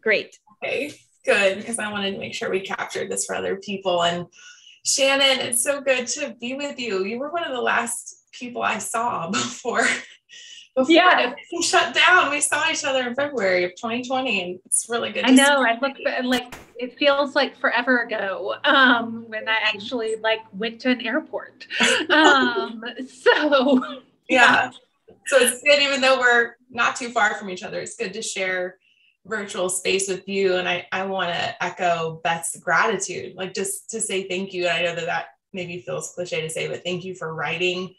Great. Okay, good, because I wanted to make sure we captured this for other people. And Shannon, it's so good to be with you. You were one of the last people I saw before everything shut down. We saw each other in February of 2020, and it's really good. I know. I look like it feels like forever ago when I actually went to an airport. So yeah. So it's good, even though we're not too far from each other, it's good to share virtual space with you. And I want to echo Beth's gratitude, just to say thank you. And I know that maybe feels cliche to say, but thank you for writing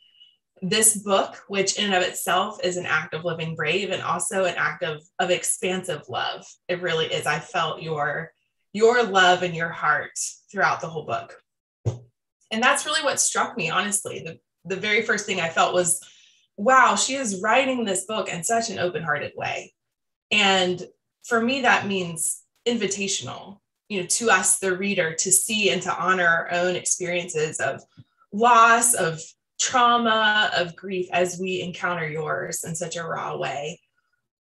this book, which in and of itself is an act of living brave and also an act of expansive love. It really is. I felt your love and your heart throughout the whole book. And that's really what struck me, honestly. The very first thing I felt was, wow, she is writing this book in such an open-hearted way. And for me, that means invitational, to us, the reader, to see and to honor our own experiences of loss, of trauma, of grief, as we encounter yours in such a raw way.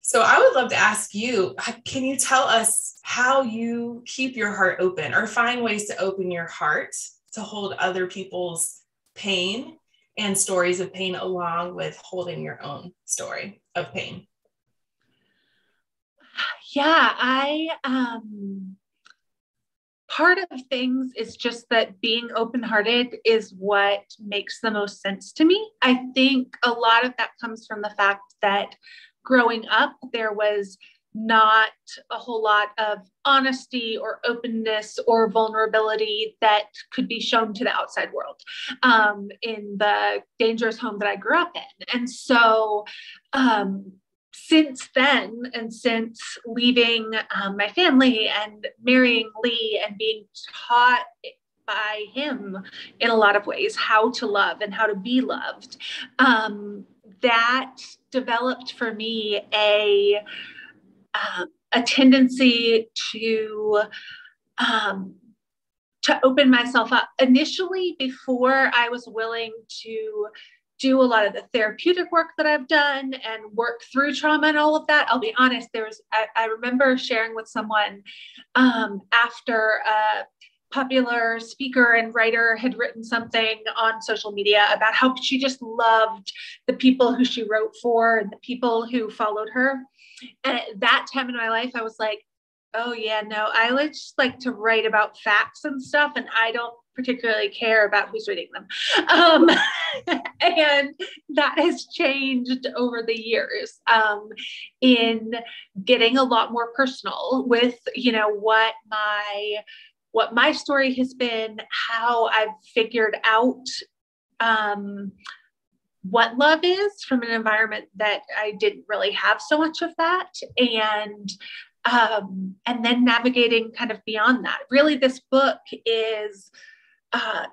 So I would love to ask you, can you tell us how you keep your heart open or find ways to open your heart to hold other people's pain and stories of pain along with holding your own story of pain? Yeah, part of things is just that being open-hearted is what makes the most sense to me. I think a lot of that comes from the fact that growing up, there was not a whole lot of honesty or openness or vulnerability that could be shown to the outside world in the dangerous home that I grew up in. And so since then, and since leaving my family and marrying Lee and being taught by him in a lot of ways how to love and how to be loved, that developed for me a tendency to open myself up. Initially, before I was willing to do a lot of the therapeutic work that I've done and work through trauma and all of that, I'll be honest, I remember sharing with someone after a popular speaker and writer had written something on social media about how she just loved the people who she wrote for and the people who followed her. And at that time in my life, I was like, oh yeah, no, I would just like to write about facts and stuff, and I don't particularly care about who's reading them. And that has changed over the years in getting a lot more personal with, what my story has been, how I've figured out what love is from an environment that I didn't really have so much of that. And then navigating kind of beyond that. Really, this book is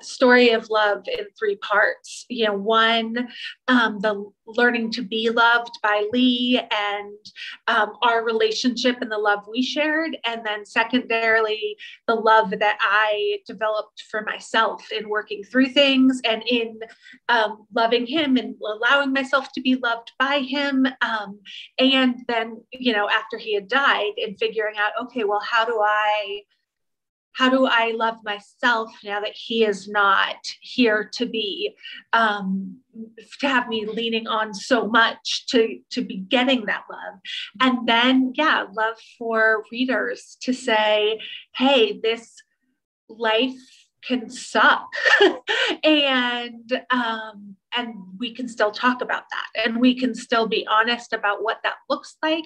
story of love in three parts. One, the learning to be loved by Lee and our relationship and the love we shared. And then secondarily, the love that I developed for myself in working through things and in loving him and allowing myself to be loved by him. And then, after he had died, and figuring out, okay, well, how do I love myself now that he is not here to be, to have me leaning on so much to be getting that love. And then, love for readers to say, hey, this life can suck. And we can still talk about that, and we can still be honest about what that looks like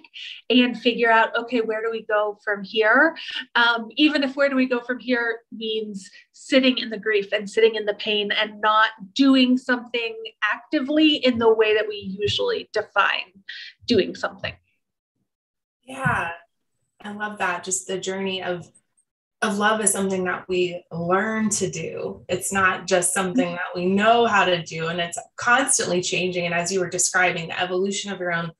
and figure out, okay, where do we go from here? Even if where do we go from here means sitting in the grief and sitting in the pain and not doing something actively in the way that we usually define doing something. Yeah, I love that. Just the journey of love is something that we learn to do. It's not just something that we know how to do, and it's constantly changing. And as you were describing the evolution of your own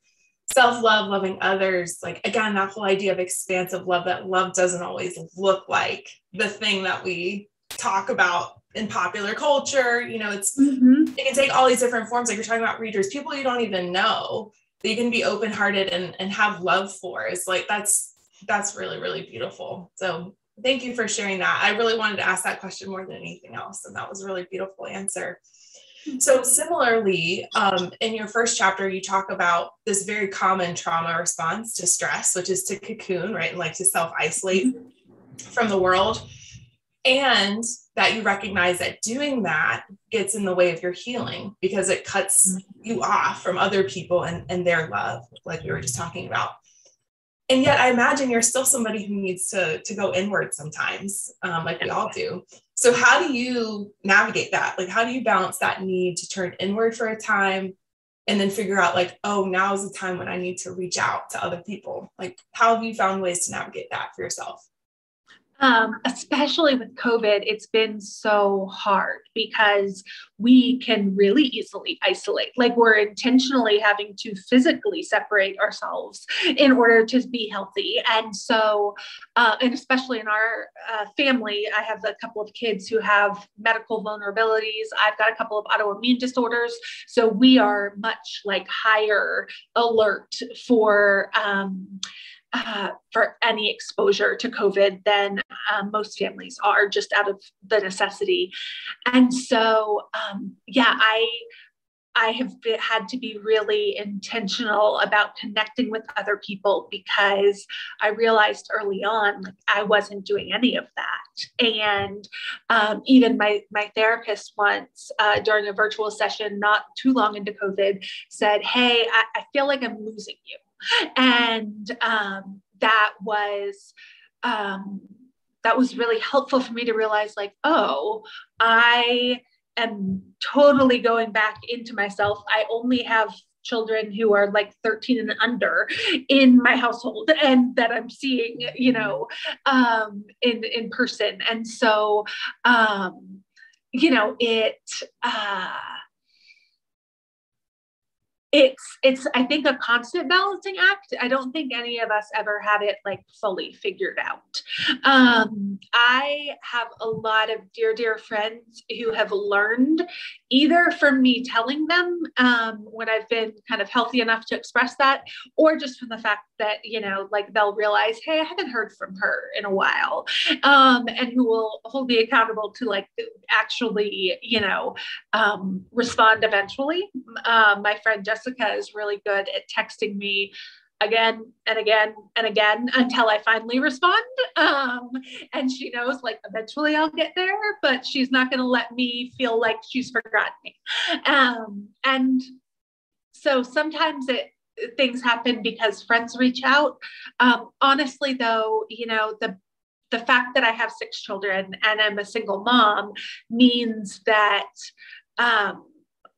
self-love, loving others, again, that whole idea of expansive love, that love doesn't always look like the thing that we talk about in popular culture. It can take all these different forms. Like you're talking about readers, people you don't even know that you can be open-hearted and have love for. It's that's really, really beautiful. So thank you for sharing that. I really wanted to ask that question more than anything else. And that was a really beautiful answer. So similarly, in your first chapter, you talk about this very common trauma response to stress, which is to cocoon, right? And like to self-isolate from the world. And that you recognize that doing that gets in the way of your healing because it cuts you off from other people and their love, like we were just talking about. And yet I imagine you're still somebody who needs to go inward sometimes, like we all do. So how do you navigate that? Like, how do you balance that need to turn inward for a time and then figure out like, oh, now is the time when I need to reach out to other people? Like, how have you found ways to navigate that for yourself? Especially with COVID, it's been so hard because we can really easily isolate. Like we're intentionally having to physically separate ourselves in order to be healthy. And so, and especially in our family, I have a couple of kids who have medical vulnerabilities. I've got a couple of autoimmune disorders. So we are much like higher alert for any exposure to COVID than most families are, just out of the necessity. And so, I have had to be really intentional about connecting with other people because I realized early on, like I wasn't doing any of that. And even my therapist once during a virtual session, not too long into COVID, said, "Hey, I feel like I'm losing you." And that was really helpful for me to realize like, oh, I am totally going back into myself. I only have children who are like 13 and under in my household and that I'm seeing, in person. And so, it's I think a constant balancing act. I don't think any of us ever have it like fully figured out. I have a lot of dear friends who have learned either from me telling them when I've been kind of healthy enough to express that, or just from the fact that, like they'll realize, hey, I haven't heard from her in a while, and who will hold me accountable to like actually, respond eventually. My friend Jessica is really good at texting me again and again and again until I finally respond. And she knows like eventually I'll get there, but she's not going to let me feel like she's forgotten me. And so sometimes things happen because friends reach out. Honestly though, the fact that I have 6 children and I'm a single mom means that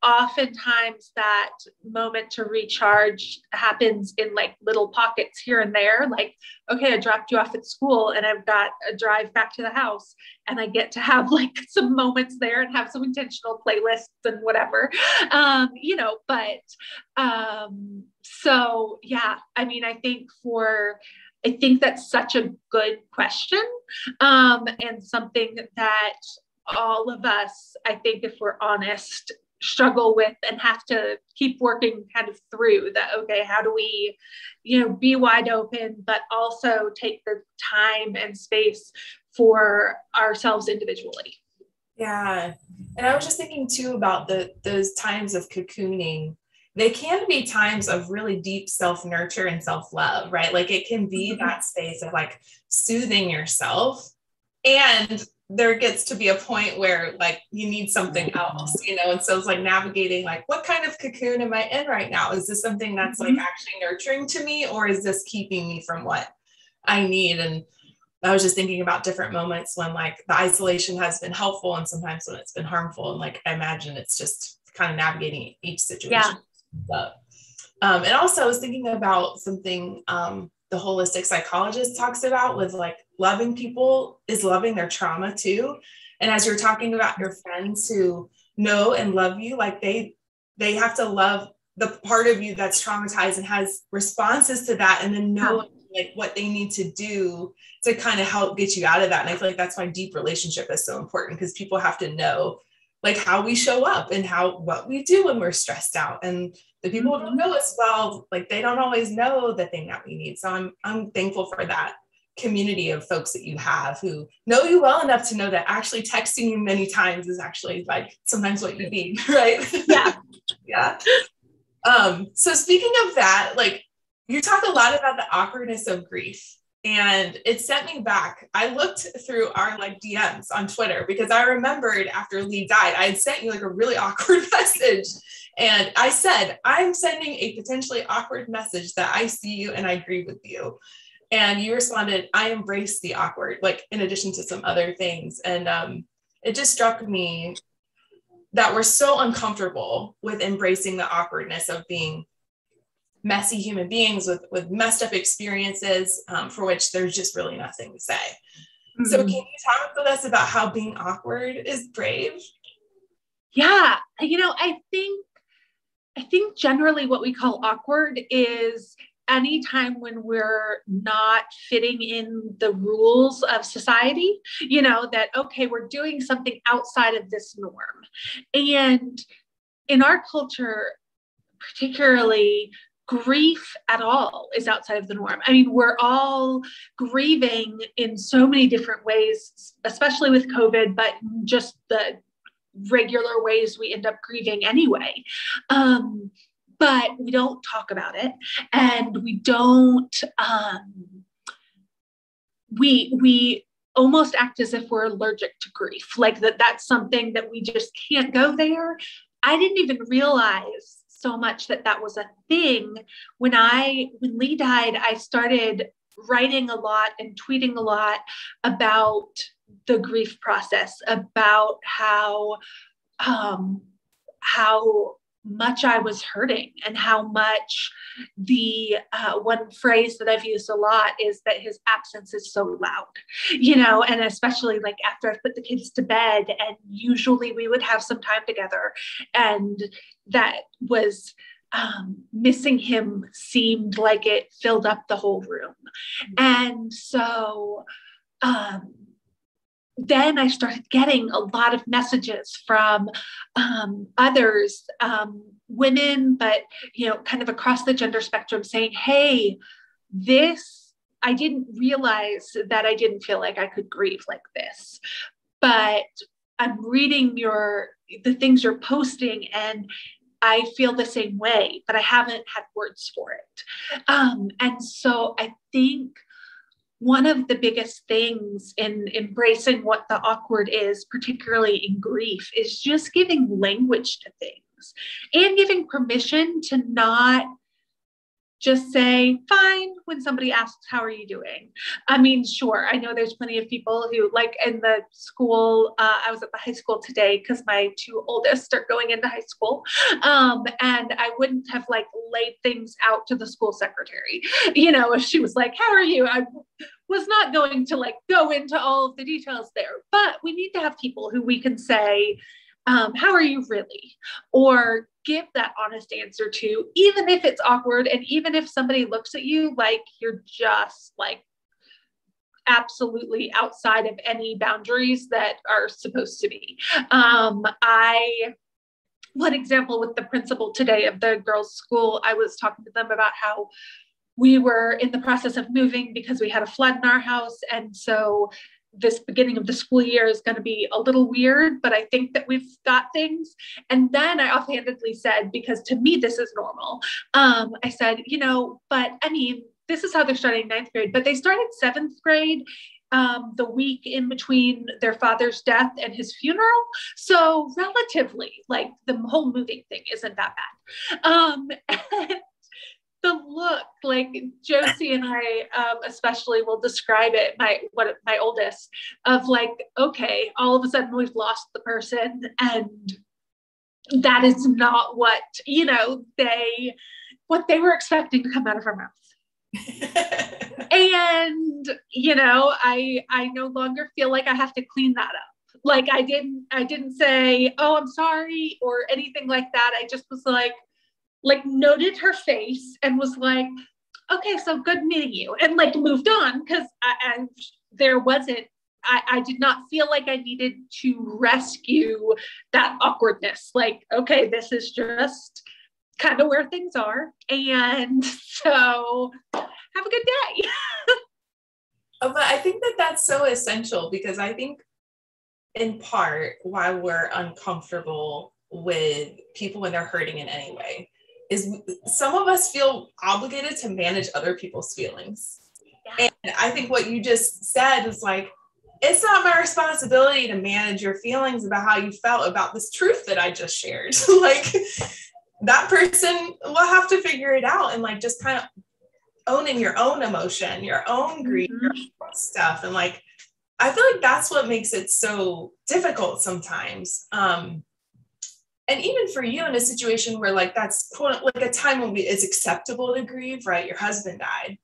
oftentimes that moment to recharge happens in like little pockets here and there. Like, okay, I dropped you off at school and I've got a drive back to the house and I get to have like some moments there and have some intentional playlists and whatever, so yeah, I mean, I think that's such a good question, and something that all of us, I think if we're honest, struggle with and have to keep working kind of through that. Okay, how do we, be wide open, but also take the time and space for ourselves individually? Yeah. And I was just thinking too about those times of cocooning. They can be times of really deep self-nurture and self-love, right? Like it can be that space of like soothing yourself, and there gets to be a point where like you need something else, and so it's like navigating like, what kind of cocoon am I in right now? Is this something that's like actually nurturing to me, or is this keeping me from what I need? And I was just thinking about different moments when like the isolation has been helpful and sometimes when it's been harmful. And like, I imagine it's just kind of navigating each situation. Yeah. And also I was thinking about something the holistic psychologist talks about with like loving people is loving their trauma too. And as you're talking about your friends who know and love you, like they have to love the part of you that's traumatized and has responses to that, and then know like what they need to do to kind of help get you out of that. And I feel like that's why deep relationship is so important, because people have to know like how we show up and what we do when we're stressed out. And the people who don't know us well, like they don't always know the thing that we need. So I'm thankful for that community of folks that you have who know you well enough to know that actually texting you many times is actually like sometimes what you need, right? Yeah. Yeah. So speaking of that, like you talk a lot about the awkwardness of grief, and it sent me back. I looked through our like DMs on Twitter because I remembered after Lee died, I had sent you like a really awkward message. And I said, I'm sending a potentially awkward message that I see you and I agree with you. And you responded, I embrace the awkward, like in addition to some other things. And it just struck me that we're so uncomfortable with embracing the awkwardness of being messy human beings with messed up experiences for which there's just really nothing to say. Mm-hmm. So can you talk with us about how being awkward is brave? Yeah. I think generally what we call awkward is anytime when we're not fitting in the rules of society, that, okay, we're doing something outside of this norm. And in our culture, particularly, grief at all is outside of the norm. I mean, we're all grieving in so many different ways, especially with COVID, but just the regular ways we end up grieving anyway. But we don't talk about it, and we don't, we almost act as if we're allergic to grief, like that's something that we just can't go there. I didn't even realize so much that was a thing. When Lee died, I started writing a lot and tweeting a lot about the grief process, about how much I was hurting, and how much the one phrase that I've used a lot is that his absence is so loud, and especially like after I've put the kids to bed, and usually we would have some time together, and that was missing him seemed like it filled up the whole room. And so then I started getting a lot of messages from others, women, but, kind of across the gender spectrum, saying, hey, I didn't realize that I didn't feel like I could grieve like this, but I'm reading the things you're posting, and I feel the same way, but I haven't had words for it. And so I think one of the biggest things in embracing what the awkward is, particularly in grief, is just giving language to things and giving permission to not just say, fine, when somebody asks, how are you doing? I mean, sure, I know there's plenty of people who, like in the school, I was at the high school today because my two oldest are going into high school. And I wouldn't have like laid things out to the school secretary, if she was like, how are you? I was not going to like go into all of the details there, but we need to have people who we can say, how are you really? Or give that honest answer to, even if it's awkward, and even if somebody looks at you like you're just like absolutely outside of any boundaries that are supposed to be. One example with the principal today of the girls' school, I was talking to them about how we were in the process of moving because we had a flood in our house. And so this beginning of the school year is going to be a little weird, but I think that we've got things. And then I offhandedly said, because to me, this is normal. I said, but I mean, this is how they're starting 9th grade, but they started 7th grade the week in between their father's death and his funeral. So relatively, like the whole moving thing isn't that bad. The look, like Josie and I especially will describe it, my oldest, of like, okay, all of a sudden we've lost the person, and that is not what they were expecting to come out of her mouth. And I no longer feel like I have to clean that up. Like I didn't say, oh, I'm sorry, or anything like that. I just was like noted her face and was like, okay, so good meeting you, and like moved on, because there wasn't I did not feel like I needed to rescue that awkwardness. Like, okay, this is just kind of where things are. And so have a good day. But I think that that's so essential, because I think in part why we're uncomfortable with people when they're hurting in any way is some of us feel obligated to manage other people's feelings. Yeah. And I think what you just said is like, it's not my responsibility to manage your feelings about how you felt about this truth that I just shared. Like, that person will have to figure it out, and like just kind of owning your own emotion, your own grief, your own stuff. And like, I feel like that's what makes it so difficult sometimes. And even for you in a situation where like, that's like a time when it's acceptable to grieve, right? Your husband died.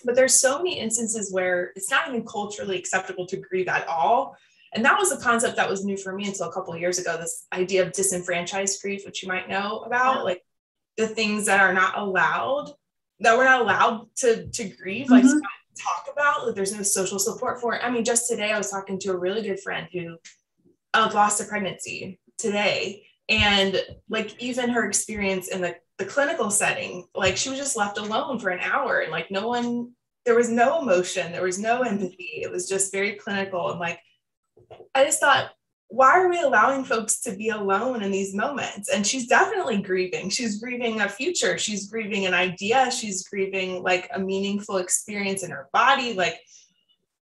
But there's so many instances where it's not even culturally acceptable to grieve at all. And that was a concept that was new for me until a couple of years ago, this idea of disenfranchised grief, which you might know about, like the things that are not allowed, that we're not allowed to grieve, like to talk about, like there's no social support for it. I mean, just today I was talking to a really good friend who lost a pregnancy today. And like, even her experience in the clinical setting, like she was just left alone for an hour, and like there was no emotion, there was no empathy. It was just very clinical. And like, I just thought, why are we allowing folks to be alone in these moments? And she's definitely grieving. She's grieving a future. She's grieving an idea. She's grieving like a meaningful experience in her body. Like,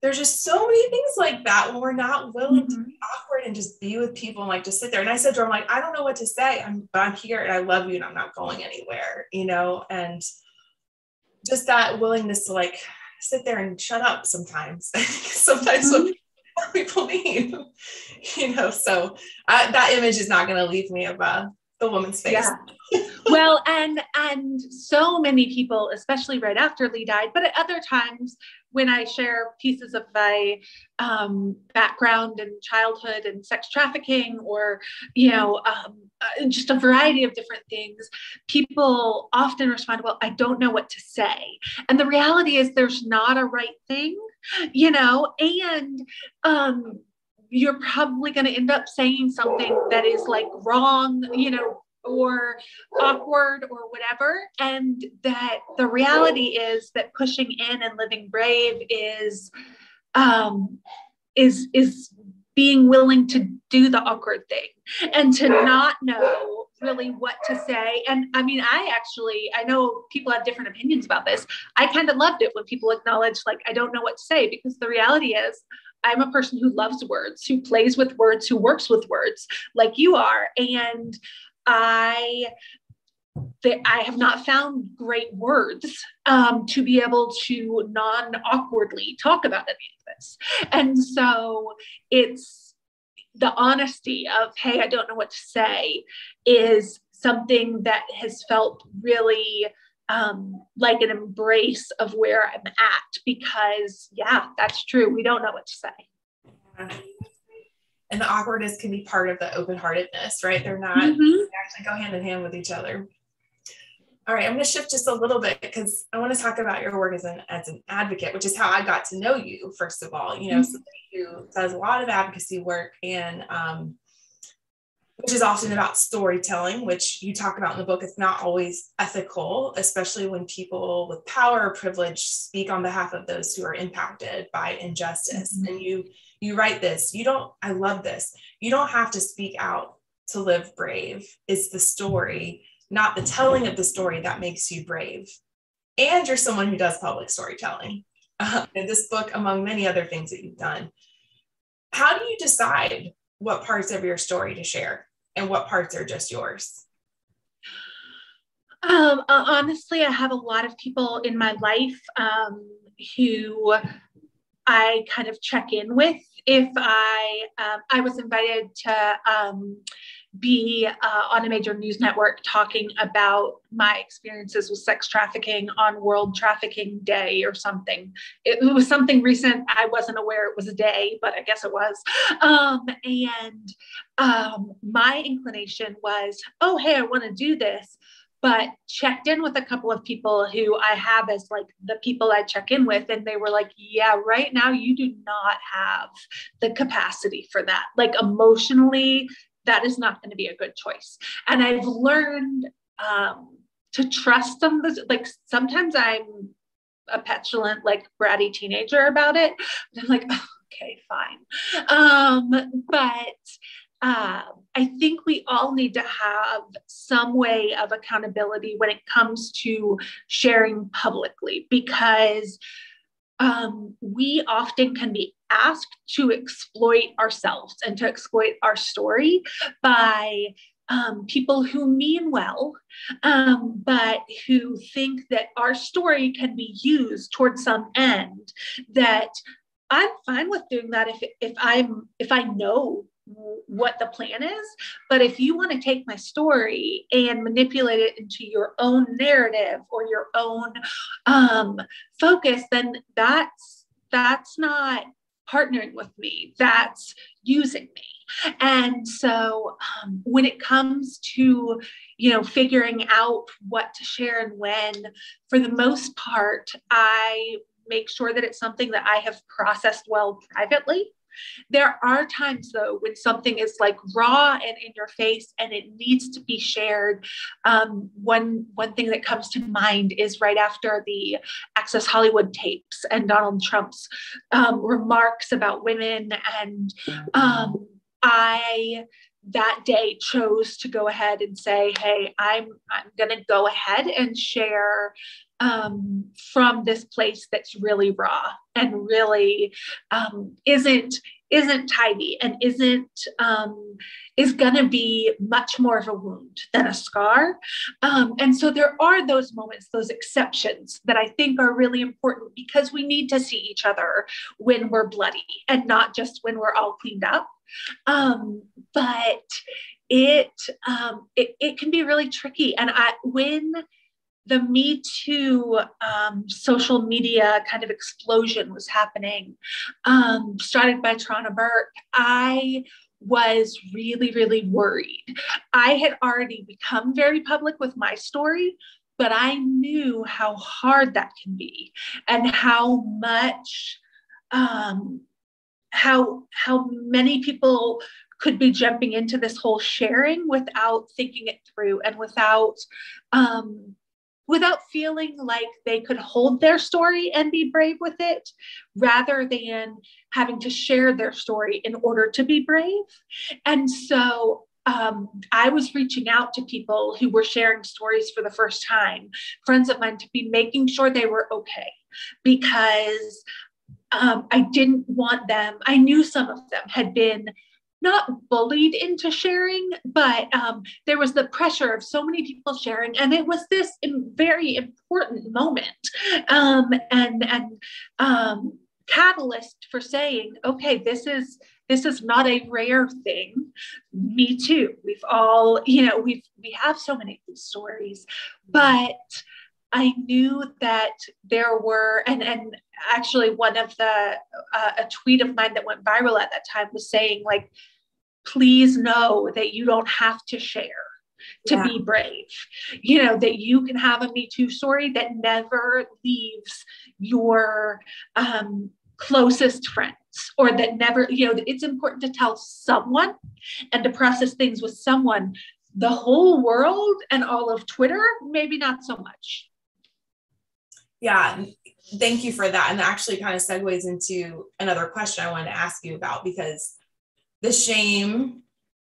there's just so many things like that when we're not willing to be awkward and just be with people and like just sit there. And I said to her, I'm like, I don't know what to say. I'm here and I love you and I'm not going anywhere, you know? And just that willingness to like sit there and shut up sometimes. Sometimes what people need, you know? So that image is not going to leave me of the woman's face. Yeah. Well, and so many people, especially right after Lee died, but at other times when I share pieces of my background and childhood and sex trafficking, or, you know, just a variety of different things, people often respond, well, I don't know what to say. And the reality is there's not a right thing, you know, and you're probably going to end up saying something that is like wrong, you know, or awkward or whatever. And that the reality is that pushing in and living brave is being willing to do the awkward thing and to not know really what to say. And I mean, I know people have different opinions about this. I kind of loved it when people acknowledge, like, I don't know what to say, because the reality is I'm a person who loves words, who plays with words, who works with words like you are. And I have not found great words to be able to non-awkwardly talk about any of this. And so it's the honesty of, hey, I don't know what to say, is something that has felt really like an embrace of where I'm at, because yeah, that's true. We don't know what to say. And the awkwardness can be part of the open-heartedness, right? They're not, they actually go hand in hand with each other. All right, I'm going to shift just a little bit because I want to talk about your work as an advocate, which is how I got to know you, first of all. You know, somebody who does a lot of advocacy work, and which is often about storytelling, which you talk about in the book. It's not always ethical, especially when people with power or privilege speak on behalf of those who are impacted by injustice. And you write this, I love this. You don't have to speak out to live brave. It's the story, not the telling of the story, that makes you brave. And you're someone who does public storytelling. In this book, among many other things that you've done. How do you decide what parts of your story to share and what parts are just yours? Honestly, I have a lot of people in my life who I kind of check in with. If I was invited to be on a major news network talking about my experiences with sex trafficking on World Trafficking Day or something. It was something recent. I wasn't aware it was a day, but I guess it was. My inclination was, oh, hey, I want to do this, but checked in with a couple of people who I have as like the people I check in with. And they were like, yeah, right now you do not have the capacity for that. Like emotionally, that is not going to be a good choice. And I've learned to trust them. Like sometimes I'm a petulant, like bratty teenager about it. But I'm like, oh, okay, fine. I think we all need to have some way of accountability when it comes to sharing publicly, because we often can be asked to exploit ourselves and to exploit our story by people who mean well, but who think that our story can be used towards some end. That I'm fine with doing that if I know what the plan is. But if you want to take my story and manipulate it into your own narrative or your own focus, then that's not partnering with me. That's using me. And so when it comes to, figuring out what to share and when, for the most part, I make sure that it's something that I have processed well privately. There are times though when something is like raw and in your face and it needs to be shared. One thing that comes to mind is right after the Access Hollywood tapes and Donald Trump's remarks about women, and I that day chose to go ahead and say, hey, I'm going to go ahead and share from this place that's really raw and really isn't tidy and is going to be much more of a wound than a scar. And so there are those moments, those exceptions that I think are really important, because we need to see each other when we're bloody and not just when we're all cleaned up. But it can be really tricky. And when the Me Too social media kind of explosion was happening, started by Trana Burke, I was really, really worried. I had already become very public with my story, but I knew how hard that can be and how much, how many people could be jumping into this whole sharing without thinking it through and without feeling like they could hold their story and be brave with it, rather than having to share their story in order to be brave. And so I was reaching out to people who were sharing stories for the first time, friends of mine, to be making sure they were okay, because I didn't want them. I knew some of them had been not bullied into sharing, but there was the pressure of so many people sharing, and it was this very important moment and catalyst for saying, okay, this is not a rare thing. Me too. We've all, we have so many of these stories, but I knew that there were, and actually one of a tweet of mine that went viral at that time was saying, like, please know that you don't have to share to be brave. That you can have a Me Too story that never leaves your closest friends, or that never, it's important to tell someone and to process things with someone. The whole world and all of Twitter, maybe not so much. Yeah, thank you for that. And that actually kind of segues into another question I wanted to ask you about, because the shame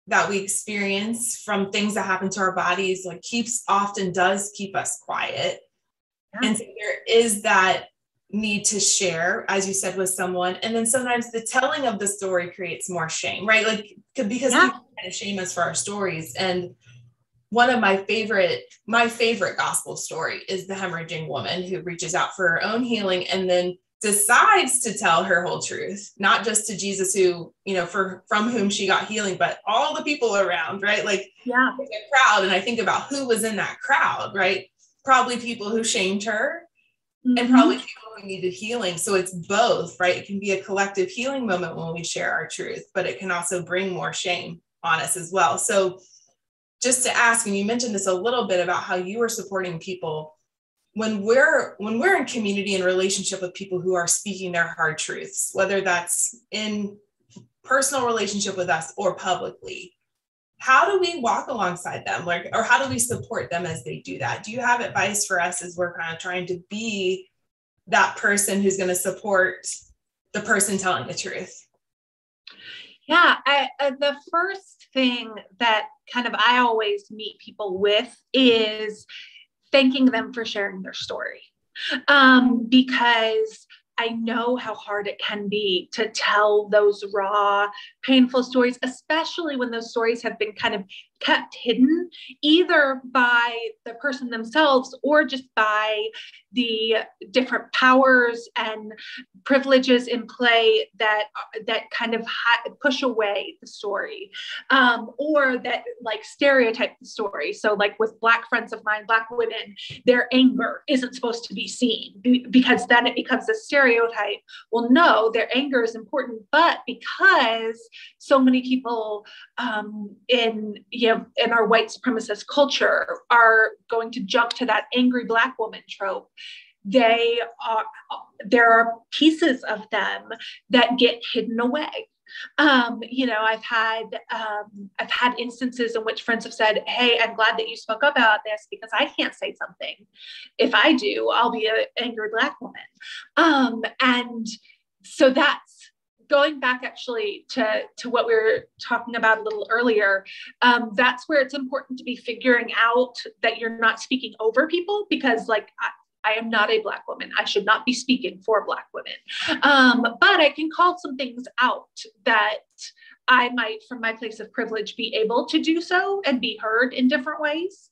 that we experience from things that happen to our bodies, like often does keep us quiet. Yeah. And so there is that need to share, as you said, with someone. And then sometimes the telling of the story creates more shame, right? Like, because people kind of shame us for our stories. And one of my favorite gospel story is the hemorrhaging woman who reaches out for her own healing and then decides to tell her whole truth, not just to Jesus, who, from whom she got healing, but all the people around, right? Like, the crowd. And I think about who was in that crowd, right? Probably people who shamed her, and probably people who needed healing. So it's both, right? It can be a collective healing moment when we share our truth, but it can also bring more shame on us as well. So just to ask, and you mentioned this a little bit about how you were supporting people when we're in community and relationship with people who are speaking their hard truths, whether that's in personal relationship with us or publicly. How do we walk alongside them? Like, or how do we support them as they do that? Do you have advice for us as we're kind of trying to be that person who's going to support the person telling the truth? Yeah, the first thing that kind of I always meet people with is thanking them for sharing their story. Because I know how hard it can be to tell those raw, painful stories, especially when those stories have been kind of kept hidden, either by the person themselves or just by the different powers and privileges in play that kind of push away the story, or that like stereotype the story. So like with Black friends of mine, Black women, their anger isn't supposed to be seen because then it becomes a stereotype. Well, no, their anger is important, but because so many people in our white supremacist culture are going to jump to that angry Black woman trope, there are pieces of them that get hidden away. I've had instances in which friends have said, "Hey, I'm glad that you spoke up about this because I can't say something. If I do, I'll be an angry Black woman." And so that's going back actually to what we were talking about a little earlier. That's where it's important to be figuring out that you're not speaking over people, because like I am not a Black woman. I should not be speaking for Black women. But I can call some things out that I might, from my place of privilege, be able to do so and be heard in different ways.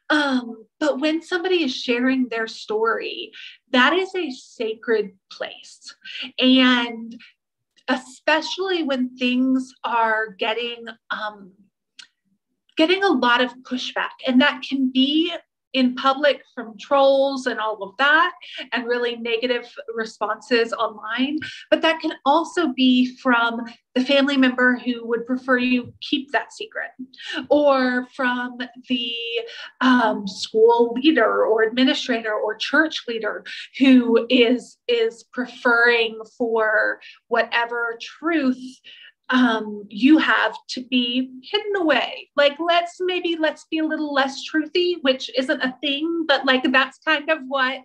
But when somebody is sharing their story, that is a sacred place. And especially when things are getting a lot of pushback, and that can be in public from trolls and all of that, and really negative responses online. But that can also be from the family member who would prefer you keep that secret, or from the school leader or administrator or church leader who is preferring for whatever truth you have to be hidden away. Like, let's be a little less truthy, which isn't a thing, but like that's kind of what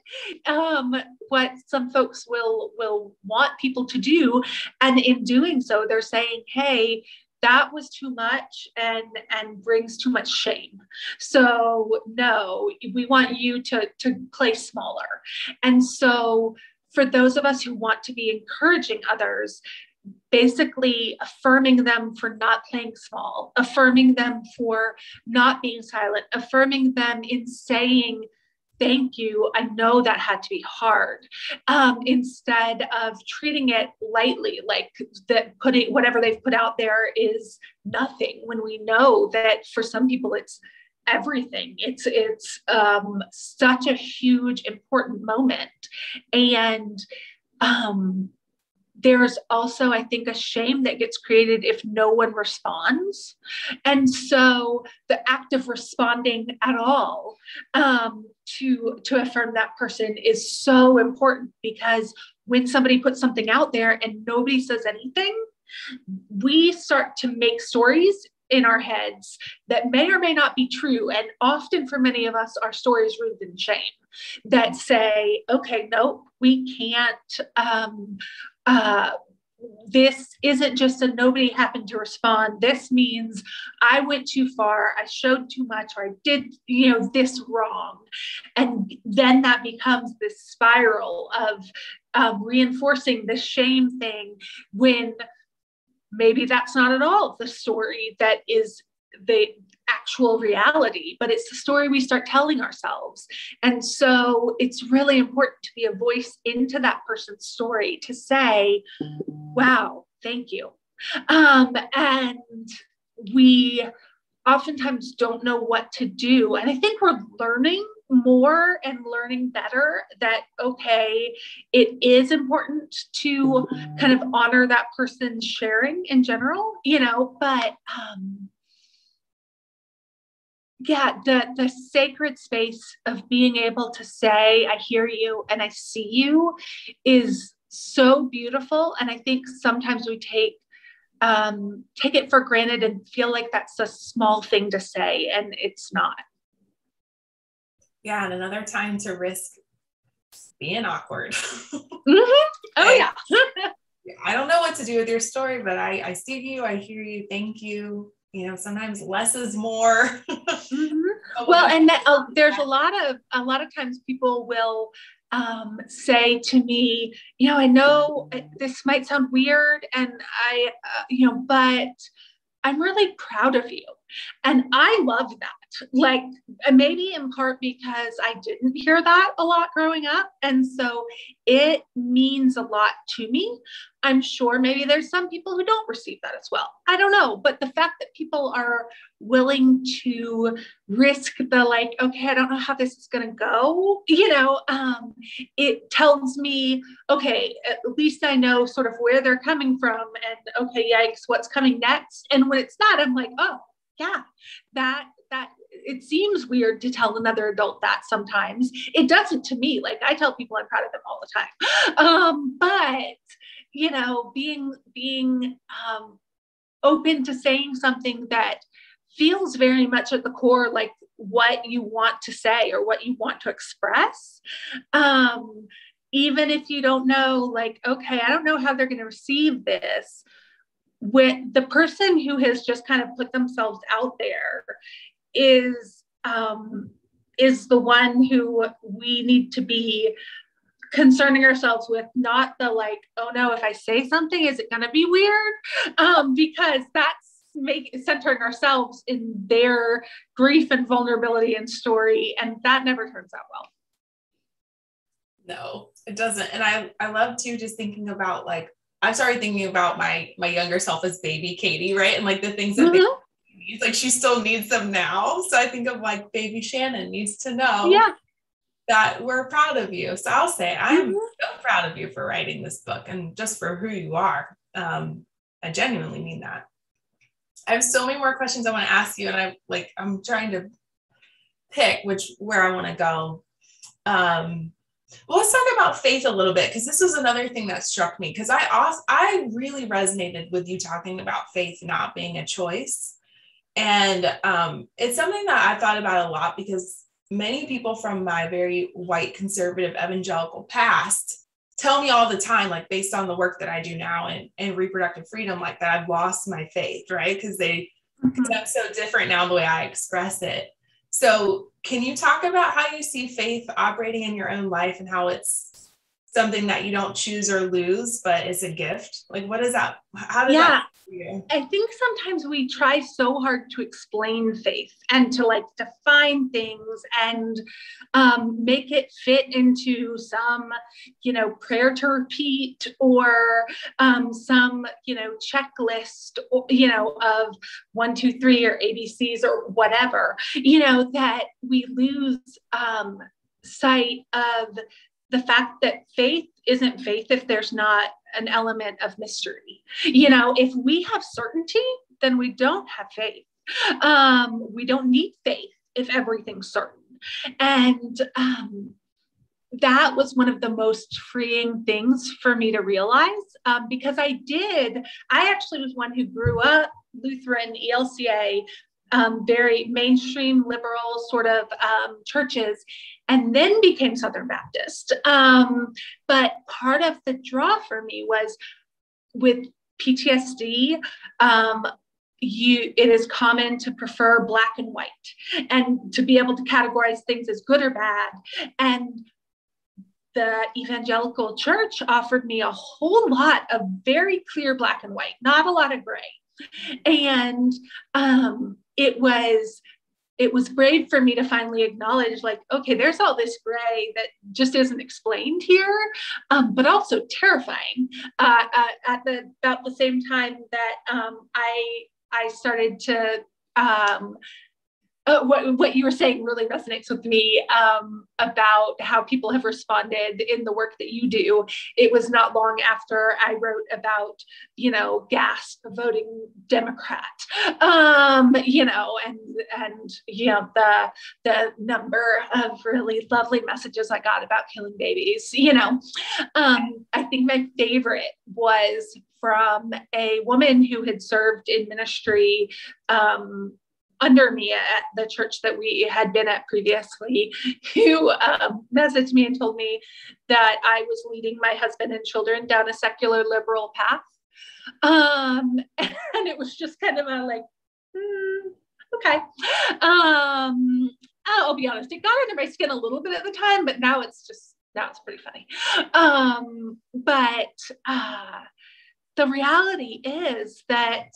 some folks will want people to do. And in doing so, they're saying, hey, that was too much and brings too much shame. So no, we want you to play smaller. And so for those of us who want to be encouraging others, basically affirming them for not playing small, affirming them for not being silent, affirming them in saying, thank you, I know that had to be hard, instead of treating it lightly, like that putting whatever they've put out there is nothing, when we know that for some people it's everything. It's such a huge, important moment. And there's also, I think, a shame that gets created if no one responds. And so the act of responding at all to affirm that person is so important, because when somebody puts something out there and nobody says anything, we start to make stories in our heads that may or may not be true. And often for many of us, our stories rooted in shame that say, okay, no, we can't, this isn't just a nobody happened to respond. This means I went too far, I showed too much, or I did, this wrong. And then that becomes this spiral of reinforcing the shame thing, when maybe that's not at all the story that is the actual reality, but it's the story we start telling ourselves. And so it's really important to be a voice into that person's story, to say, wow, thank you. And we oftentimes don't know what to do. And I think we're learning more and learning better that, okay, it is important to kind of honor that person's sharing in general, but yeah, the sacred space of being able to say, I hear you and I see you is so beautiful. And I think sometimes we take it for granted and feel like that's a small thing to say, and it's not. Yeah, and another time to risk being awkward. Mm-hmm. Oh yeah. I don't know what to do with your story, but I see you, I hear you, thank you. You know, sometimes less is more. Mm-hmm. Well, and there's a lot of times people will say to me, I know this might sound weird, and but I'm really proud of you. And I love that. Like, maybe in part because I didn't hear that a lot growing up. And so it means a lot to me. I'm sure maybe there's some people who don't receive that as well. I don't know. But the fact that people are willing to risk the, like, okay, I don't know how this is going to go, it tells me, okay, at least I know sort of where they're coming from, and okay, yikes, what's coming next. And when it's not, I'm like, oh yeah, that it seems weird to tell another adult that sometimes. It doesn't to me. Like, I tell people I'm proud of them all the time. But being open to saying something that feels very much at the core like what you want to say or what you want to express. Even if you don't know, like, okay, I don't know how they're going to receive this. When the person who has just kind of put themselves out there is the one who we need to be concerning ourselves with, not the, like, oh no, if I say something, is it going to be weird? Because that's centering ourselves in their grief and vulnerability and story, and that never turns out well. No, it doesn't. And I love too, just thinking about, like, I started thinking about my younger self as baby Katey, right? And like the things that they need, like she still needs them now. So I think of, like, baby Shannon needs to know that we're proud of you. So I'll say I'm so proud of you for writing this book and just for who you are. I genuinely mean that. I have so many more questions I want to ask you, and I'm trying to pick where I want to go. Well, let's talk about faith a little bit, because this was another thing that struck me, because I really resonated with you talking about faith not being a choice. And it's something that I thought about a lot, because many people from my very white, conservative, evangelical past tell me all the time, like, based on the work that I do now and reproductive freedom, like, that I've lost my faith, right? Because I'm so different now the way I express it. So can you talk about how you see faith operating in your own life, and how it's something that you don't choose or lose, but it's a gift? Like, what is that? How does that for you? I think sometimes we try so hard to explain faith and to, like, define things and make it fit into some, prayer to repeat, or some, checklist, of 1, 2, 3 or ABCs or whatever, that we lose sight of the fact that faith isn't faith if there's not an element of mystery. If we have certainty, then we don't have faith. We don't need faith if everything's certain. And that was one of the most freeing things for me to realize, because I actually was one who grew up Lutheran, ELCA, very mainstream liberal sort of churches, and then became Southern Baptist. But part of the draw for me was with PTSD, it is common to prefer black and white, and to be able to categorize things as good or bad. And the evangelical church offered me a whole lot of very clear black and white, not a lot of gray. And it was brave for me to finally acknowledge, like, okay, there's all this gray that just isn't explained here, but also terrifying. At about the same time that I started to what you were saying really resonates with me about how people have responded in the work that you do. It was not long after I wrote about, gasp, voting Democrat, and the number of really lovely messages I got about killing babies. I think my favorite was from a woman who had served in ministry under me at the church that we had been at previously, who messaged me and told me that I was leading my husband and children down a secular liberal path. And it was just kind of okay. I'll be honest, it got under my skin a little bit at the time, but now it's pretty funny. But the reality is that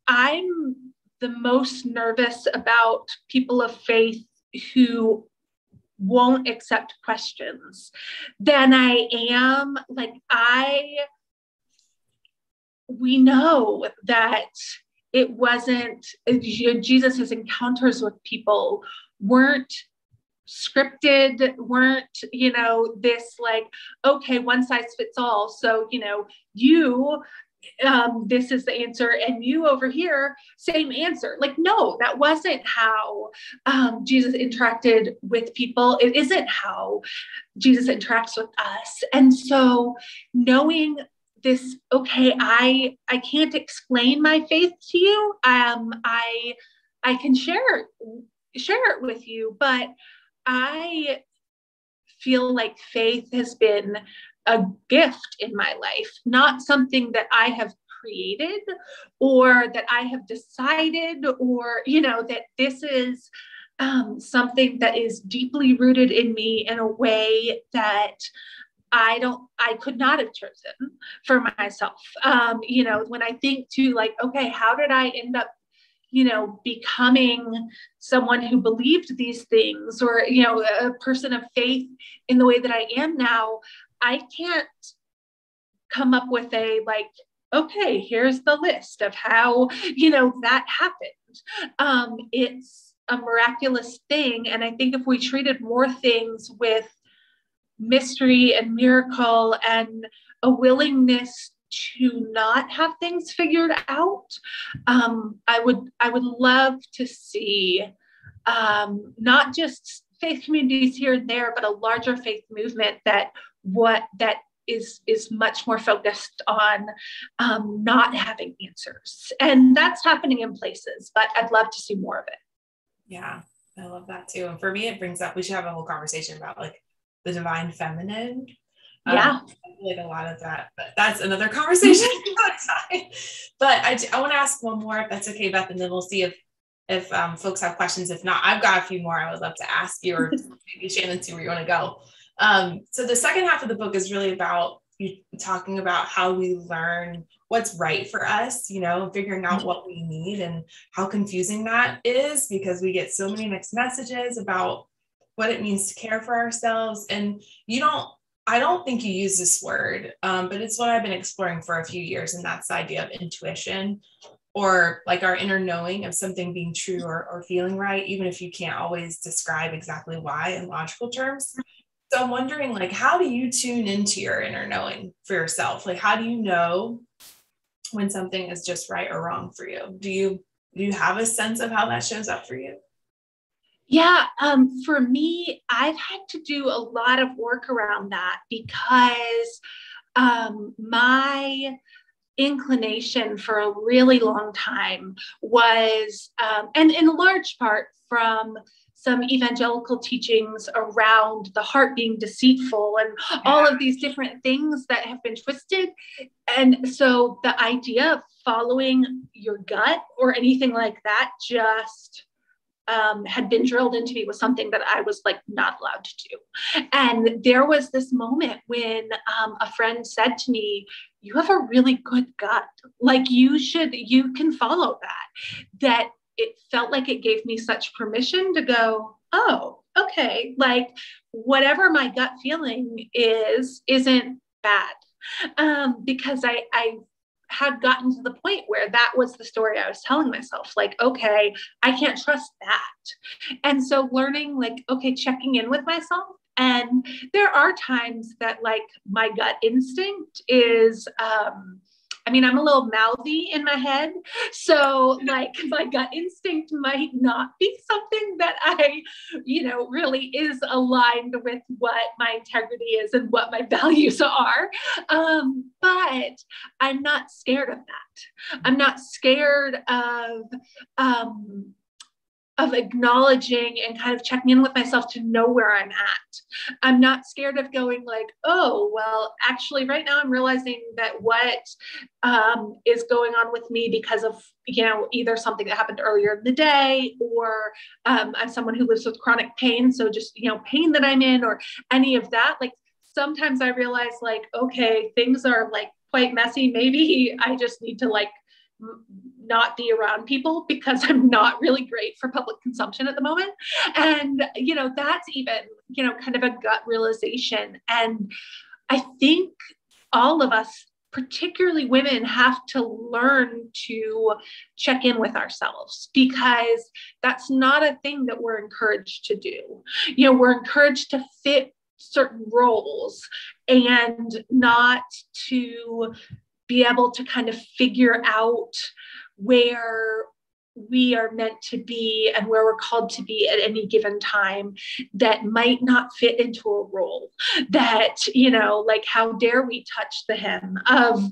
I'm the most nervous about people of faith who won't accept questions than I am. We know that it wasn't, Jesus's encounters with people weren't scripted, weren't, this okay, one size fits all. So, this is the answer, and you over here, same answer. No, that wasn't how Jesus interacted with people. It isn't how Jesus interacts with us. And so knowing this, okay, I can't explain my faith to you. I can share it with you, but I feel like faith has been a gift in my life, not something that I have created or that I have decided, or, that this is something that is deeply rooted in me in a way that I could not have chosen for myself. When I think to okay, how did I end up becoming someone who believed these things, or, a person of faith in the way that I am now, I can't come up with okay, here's the list of how, that happened. It's a miraculous thing. And I think if we treated more things with mystery and miracle and a willingness to not have things figured out, I would love to see not just faith communities here and there, but a larger faith movement that is much more focused on not having answers. And that's happening in places, but I'd love to see more of it. Yeah, I love that too. And for me, it brings up, we should have a whole conversation about the divine feminine. Yeah. A lot of that, but that's another conversation another time. But I want to ask one more, if that's okay, Beth, and then we'll see if folks have questions. If not, I've got a few more I would love to ask you, or maybe Shannon, see where you want to go. So the second half of the book is really about you talking about how we learn what's right for us, figuring out what we need, and how confusing that is, because we get so many mixed messages about what it means to care for ourselves. And I don't think you use this word, but it's what I've been exploring for a few years. And that's the idea of intuition, or our inner knowing of something being true or feeling right, even if you can't always describe exactly why in logical terms. So I'm wondering, how do you tune into your inner knowing for yourself? How do you know when something is just right or wrong for you? Do you have a sense of how that shows up for you? Yeah, for me, I've had to do a lot of work around that, because my inclination for a really long time was, and in large part from some evangelical teachings around the heart being deceitful and all of these different things that have been twisted. And so the idea of following your gut or anything like that just had been drilled into me was something that I was not allowed to do. And there was this moment when a friend said to me, "You have a really good gut. You can follow that." It felt like it gave me such permission to go, oh, okay. Whatever my gut feeling isn't bad. Because I had gotten to the point where that was the story I was telling myself, like, okay, I can't trust that. And so learning, like, okay, checking in with myself. And there are times that, like, my gut instinct is, I'm a little mouthy in my head. So, like, my gut instinct might not be something that really is aligned with what my integrity is and what my values are. But I'm not scared of that. I'm not scared of acknowledging and kind of checking in with myself to know where I'm at. I'm not scared of going like, oh, well, actually right now I'm realizing that what is going on with me because of, either something that happened earlier in the day, or I'm someone who lives with chronic pain. So just, pain that I'm in, or any of that. Like, sometimes I realize, like, okay, things are like quite messy. Maybe I just need to like not be around people because I'm not really great for public consumption at the moment. And, that's even, kind of a gut realization. And I think all of us, particularly women, have to learn to check in with ourselves, because that's not a thing that we're encouraged to do. We're encouraged to fit certain roles and not to be able to kind of figure out where we are meant to be and where we're called to be at any given time that might not fit into a role. That, like, how dare we touch the hem of,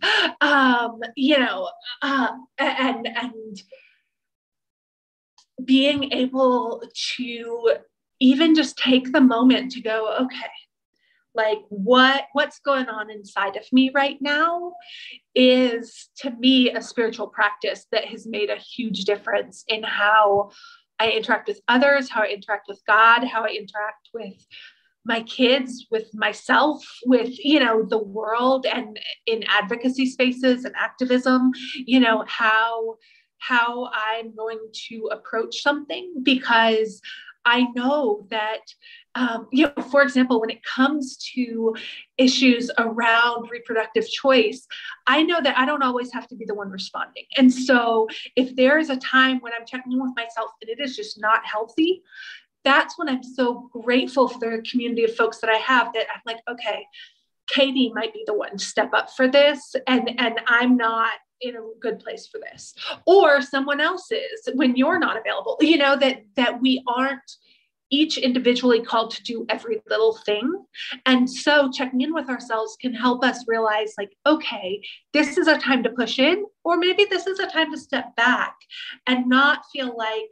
and being able to even just take the moment to go, okay, like what's going on inside of me right now is, to me, a spiritual practice that has made a huge difference in how I interact with others, how I interact with God, how I interact with my kids, with myself, with, the world, and in advocacy spaces and activism, how I'm going to approach something, because I know that, for example, when it comes to issues around reproductive choice, I know that I don't always have to be the one responding. And so if there is a time when I'm checking in with myself and it is just not healthy, that's when I'm so grateful for the community of folks that I have, that I'm like, okay, Katey might be the one to step up for this, and I'm not in a good place for this, or someone else is when you're not available, that we aren't each individually called to do every little thing. And so checking in with ourselves can help us realize, like, okay, this is a time to push in, or maybe this is a time to step back and not feel like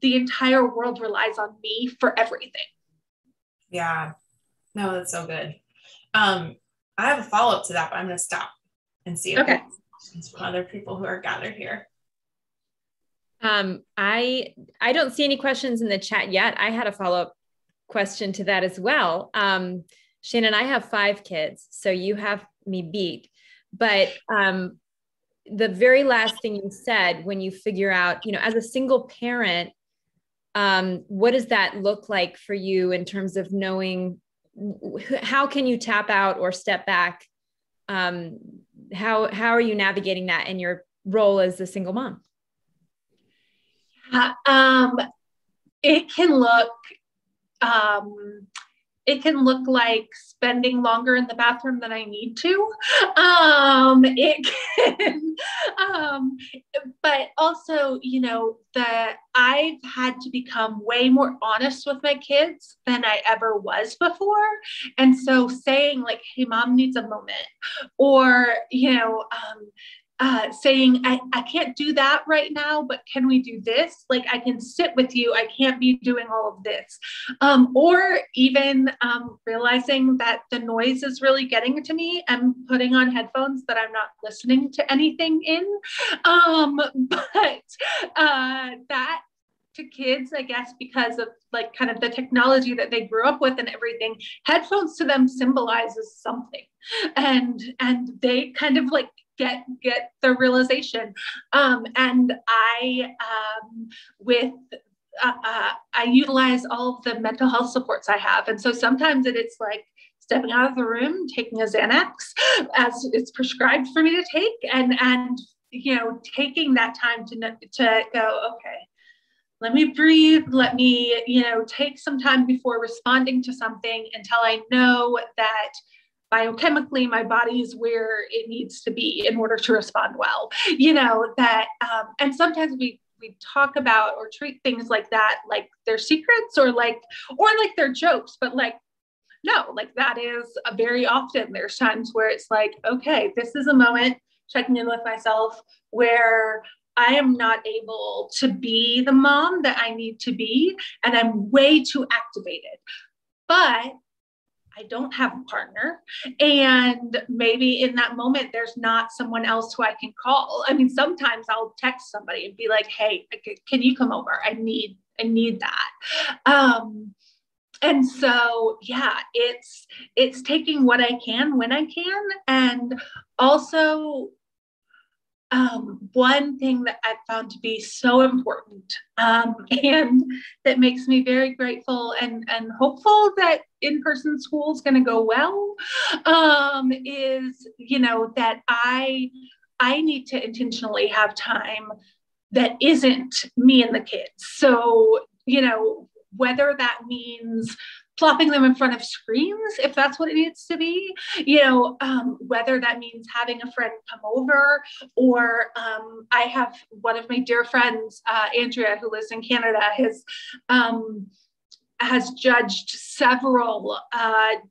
the entire world relies on me for everything. Yeah, no, that's so good. I have a follow-up to that, but I'm going to stop and see if there's questions from other people who are gathered here. I don't see any questions in the chat yet. I had a follow-up question to that as well. Shannon, I have 5 kids, so you have me beat. But the very last thing you said, when you figure out, as a single parent, what does that look like for you in terms of knowing how can you tap out or step back? How are you navigating that in your role as a single mom? It can look like spending longer in the bathroom than I need to. But also, I've had to become way more honest with my kids than I ever was before. And so saying, like, hey, mom needs a moment, or, saying, I can't do that right now, but can we do this? Like, I can sit with you. I can't be doing all of this. Or even realizing that the noise is really getting to me and putting on headphones that I'm not listening to anything in. But that, to kids, I guess, because of like kind of the technology that they grew up with and everything, headphones to them symbolizes something. And they kind of like get the realization. And I utilize all of the mental health supports I have. And so sometimes it's like stepping out of the room, taking a Xanax as it's prescribed for me to take, and taking that time to go, okay, let me breathe. Let me, take some time before responding to something until I know that biochemically my body is where it needs to be in order to respond well. And sometimes we talk about or treat things like that like they're secrets or like they're jokes, but no, that is very often there's times where it's like, okay, this is a moment checking in with myself where I am not able to be the mom that I need to be, and I'm way too activated. But I don't have a partner. And maybe in that moment, there's not someone else who I can call. I mean, sometimes I'll text somebody and be like, hey, can you come over? I need that. And so, yeah, it's taking what I can when I can. And also, one thing that I've found to be so important, and that makes me very grateful and hopeful that in-person school is going to go well, is, that I need to intentionally have time that isn't me and the kids. So, whether that means plopping them in front of screens, if that's what it needs to be, whether that means having a friend come over, or I have one of my dear friends, Andrea, who lives in Canada, has judged several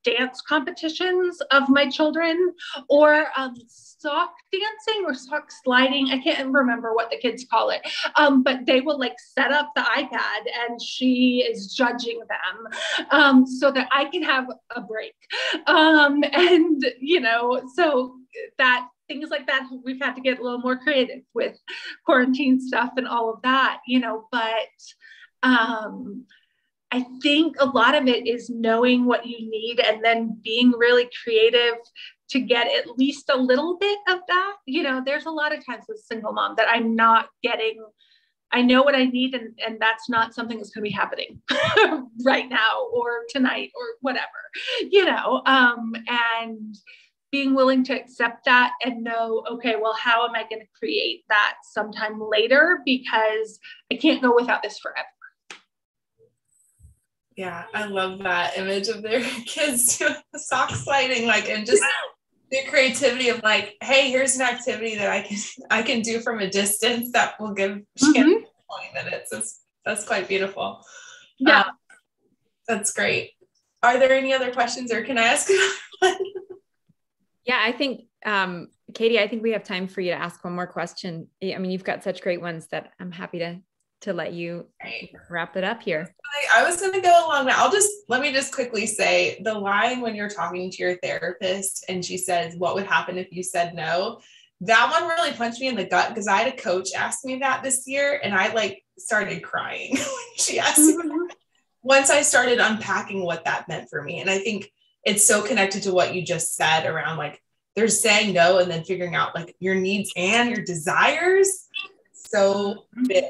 dance competitions of my children, or sock dancing or sock sliding. I can't remember what the kids call it. But they will set up the iPad and she is judging them so that I can have a break. So that things like that, we've had to get a little more creative with quarantine stuff and all of that, but I think a lot of it is knowing what you need and then being really creative to get at least a little bit of that. There's a lot of times as a single mom that I'm not getting, I know what I need, and that's not something that's going to be happening right now or tonight or whatever, and being willing to accept that and know, okay, well, how am I going to create that sometime later? Because I can't go without this forever. Yeah, I love that image of their kids doing the sock sliding, and just the creativity of hey, here's an activity that I can do from a distance that will give Shannon 20 minutes. That's quite beautiful. Yeah, that's great. Are there any other questions, or can I ask another one? Yeah, I think, Katey, I think we have time for you to ask one more question. I mean, you've got such great ones that I'm happy to let you wrap it up here. I was going to go along now. Let me just quickly say the line when you're talking to your therapist and she says, what would happen if you said no? That one really punched me in the gut, because I had a coach ask me that this year and I started crying when she asked me that. Once I started unpacking what that meant for me. And I think it's so connected to what you just said around there's saying no and then figuring out your needs and your desires. So big.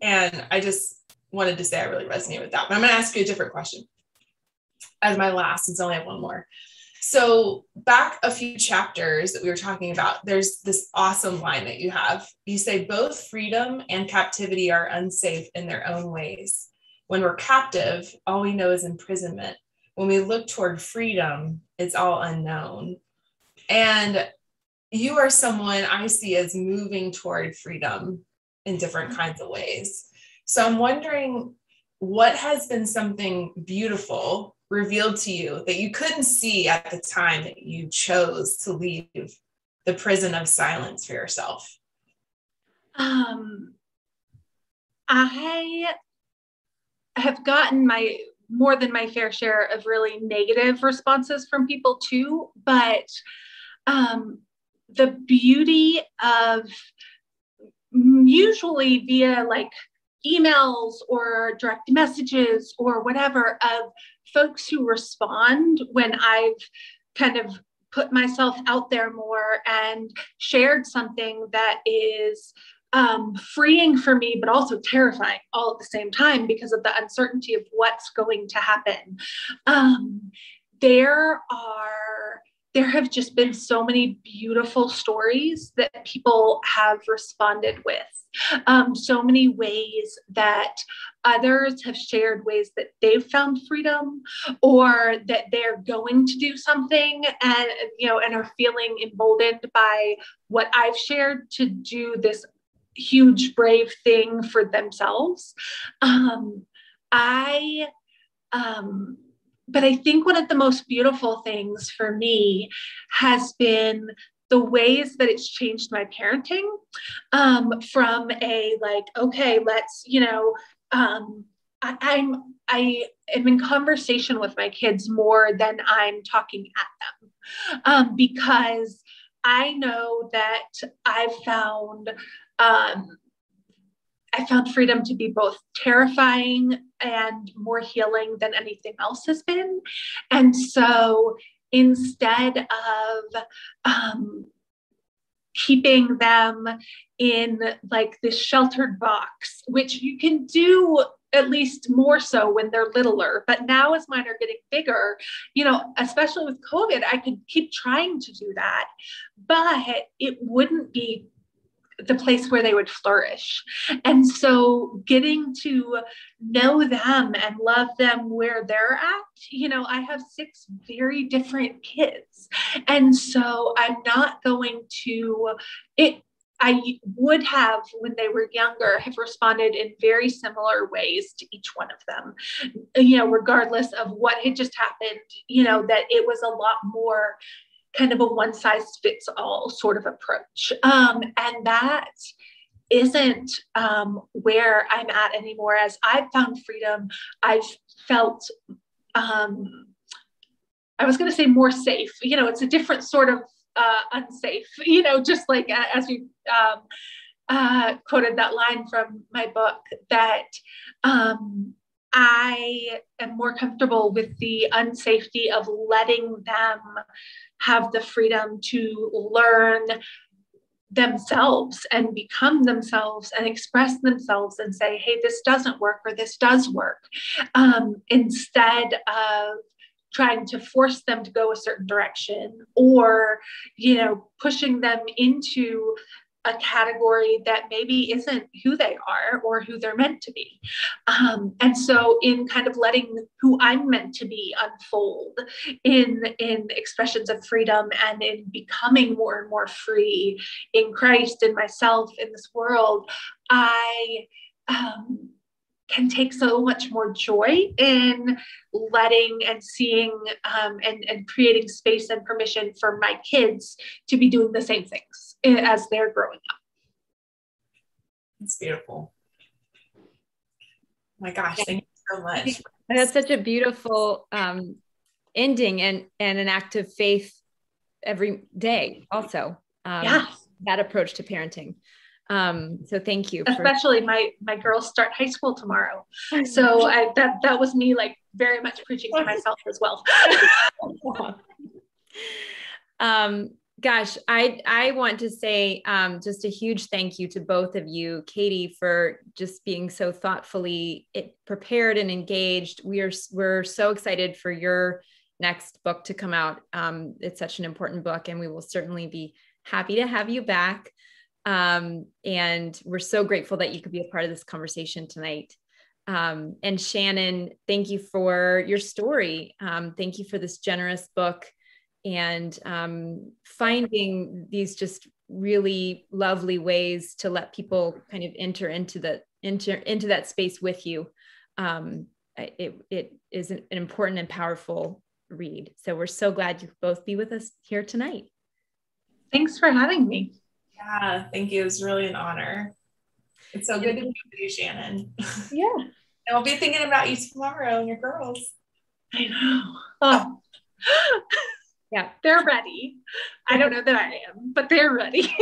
And I just wanted to say I really resonate with that. But I'm going to ask you a different question as my last, since I only have one more. So back a few chapters that we were talking about, there's this awesome line that you have. You say both freedom and captivity are unsafe in their own ways. When we're captive, all we know is imprisonment. When we look toward freedom, it's all unknown. And you are someone I see as moving toward freedom in different kinds of ways. So I'm wondering, what has been something beautiful revealed to you that you couldn't see at the time that you chose to leave the prison of silence for yourself? I have gotten more than my fair share of really negative responses from people too, but the beauty of, usually via emails or direct messages or whatever, of folks who respond when I've kind of put myself out there more and shared something that is freeing for me, but also terrifying all at the same time because of the uncertainty of what's going to happen. there have just been so many beautiful stories that people have responded with. So many ways that others have shared ways that they've found freedom, or that they're going to do something and, and are feeling emboldened by what I've shared to do this huge, brave thing for themselves. But I think one of the most beautiful things for me has been the ways that it's changed my parenting, from a like, okay, let's, I am in conversation with my kids more than I'm talking at them, because I know that I found freedom to be both terrifying and more healing than anything else has been. And so instead of keeping them in like this sheltered box, which you can do at least more so when they're littler, but now as mine are getting bigger, especially with COVID, I could keep trying to do that, but it wouldn't be the place where they would flourish. And so getting to know them and love them where they're at, I have 6 very different kids. And so I'm not going to I would have, when they were younger, have responded in very similar ways to each one of them, regardless of what had just happened, that it was a lot more kind of a one size fits all sort of approach. And that isn't where I'm at anymore. As I've found freedom, I've felt, I was going to say more safe, it's a different sort of unsafe, just like as we quoted that line from my book, that I am more comfortable with the unsafety of letting them have the freedom to learn themselves and become themselves and express themselves and say, hey, this doesn't work, or this does work, instead of trying to force them to go a certain direction, or, pushing them into a category that maybe isn't who they are or who they're meant to be. And so in kind of letting who I'm meant to be unfold in expressions of freedom, and in becoming more and more free in Christ, in myself, in this world, I can take so much more joy in letting and seeing and creating space and permission for my kids to be doing the same things as they're growing up. It's beautiful. Oh my gosh, thank you so much. That's such a beautiful ending, and an act of faith every day also. That approach to parenting. So thank you. Especially my girls start high school tomorrow. So that was me like very much preaching to myself as well. Gosh, I want to say just a huge thank you to both of you, Katey, for just being so thoughtfully prepared and engaged. We're so excited for your next book to come out. It's such an important book, and we will certainly be happy to have you back. And we're so grateful that you could be a part of this conversation tonight. And Shannon, thank you for your story. Thank you for this generous book, and finding these just really lovely ways to let people kind of enter into that space with you. It is an important and powerful read. So we're so glad you could both be with us here tonight. Thanks for having me. Yeah, thank you. It was really an honor. It's so good to be with you, Shannon. Yeah. And we'll be thinking about you tomorrow and your girls. I know. Oh. Yeah. They're ready. I don't know that I am, but they're ready.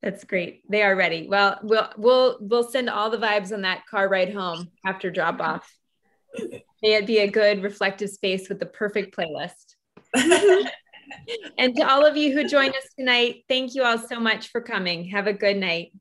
That's great. They are ready. Well, we'll send all the vibes on that car ride home after drop off. May it be a good reflective space with the perfect playlist. And to all of you who joined us tonight, thank you all so much for coming. Have a good night.